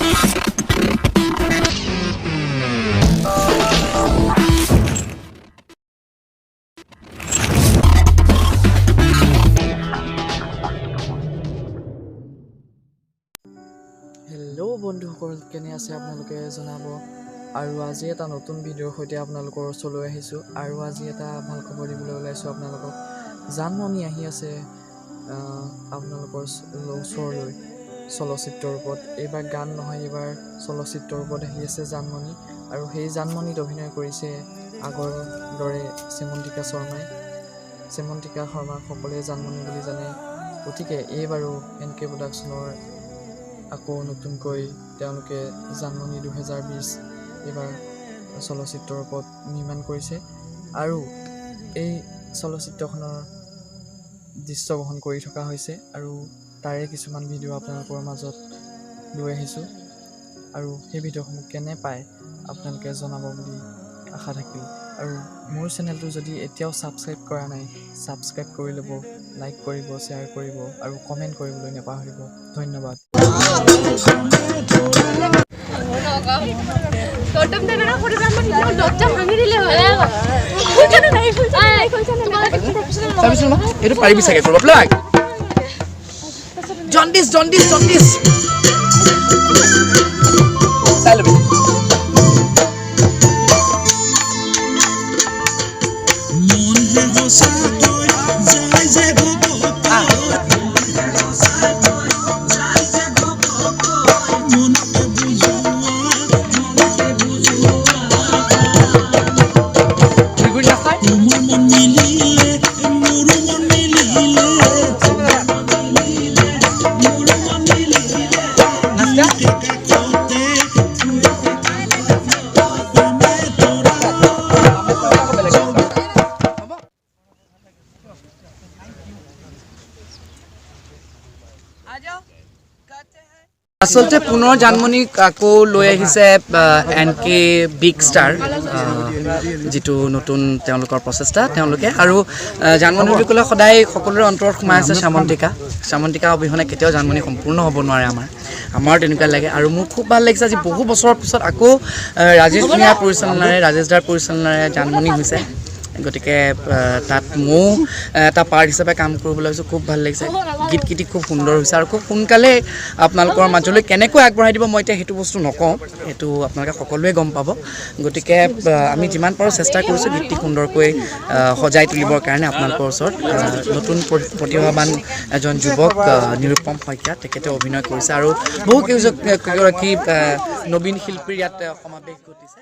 Hello' বন্ধুসকল, কেনে আছে আপোনালোকে জনাব। আৰু আজি এটা নতুন ভিডিঅ'ৰ সৈতে আপোনালোকৰ ওচৰলৈ আহিছোঁ। আৰু আজি এটা ভাল খবৰ দিবলৈ ওলাইছোঁ আপোনালোকক। জানমণি আহি আছে আপোনালোকৰ ওচৰলৈ চলচ্চিত্ৰৰ ওপৰত। এইবাৰ গান নহয়, এইবাৰ চলচ্চিত্ৰৰ ওপৰত আহি আছে জানমণি। আৰু সেই জানমণিত অভিনয় কৰিছে আগৰ দৰে শ্যামন্তিকা শৰ্মাক সকলোৱে জানমণি বুলি জানে। গতিকে এইবাৰো NK প্ৰডাকশ্যনৰ আকৌ নতুনকৈ তেওঁলোকে জানমণি 2020 এইবাৰ চলচ্চিত্ৰৰ ওপৰত নিৰ্মাণ কৰিছে। আৰু এই চলচ্চিত্ৰখনৰ দৃশ্য গ্ৰহণ কৰি থকা হৈছে আৰু তাৰে কিছুমান ভিডিঅ' আপোনালোকৰ মাজত লৈ আহিছোঁ। আৰু সেই ভিডিঅ'সমূহ কেনে পায় আপোনালোকে জনাব বুলি আশা থাকিল। আৰু মোৰ চেনেলটো যদি এতিয়াও ছাবস্ক্ৰাইব কৰা নাই, ছাবস্ক্ৰাইব কৰি ল'ব, লাইক কৰিব, শ্বেয়াৰ কৰিব আৰু কমেণ্ট কৰিবলৈ নাপাহৰিব। ধন্যবাদ। এইটো পাৰিবি চাগে কৰিব প্লাগ জণ্ডিছ চাই ল'বি। আচলতে পুনৰ জানমণিক আকৌ লৈ আহিছে NK বিগ ষ্টাৰ, যিটো নতুন তেওঁলোকৰ প্ৰচেষ্টা তেওঁলোকে। আৰু জানমণি বুলি ক'লে সদায় সকলোৰে অন্তৰত সোমাই আছে শ্যামন্তিকা অবিহনে কেতিয়াও জানমণি সম্পূৰ্ণ হ'ব নোৱাৰে আমাৰ তেনেকুৱা লাগে। আৰু মোৰ খুব ভাল লাগিছে আজি বহু বছৰৰ পিছত আকৌ ৰাজেশ ভূঞাৰ পৰিচালনাৰে, ৰাজেশ দাৰ পৰিচালনাৰে জানমণি হৈছে। গতিকে তাত ময়ো এটা পাৰ্ট হিচাপে কাম কৰিবলৈ হৈছোঁ। খুব ভাল লাগিছে, গীতকেইটি খুব সুন্দৰ হৈছে। আৰু খুব সোনকালে আপোনালোকৰ মাজলৈ কেনেকৈ আগবঢ়াই দিব মই এতিয়া সেইটো বস্তু নকওঁ, সেইটো আপোনালোকে সকলোৱে গম পাব। গতিকে আমি যিমান পাৰোঁ চেষ্টা কৰিছোঁ গীতটি সুন্দৰকৈ সজাই তুলিবৰ কাৰণে আপোনালোকৰ ওচৰত। নতুন প্ৰতিভাৱান এজন যুৱক নিৰুপম শইকীয়া, তেখেতে অভিনয় কৰিছে আৰু বহু কেইগৰাকী নবীন শিল্পীৰ ইয়াত সমাৱেশ ঘটিছে।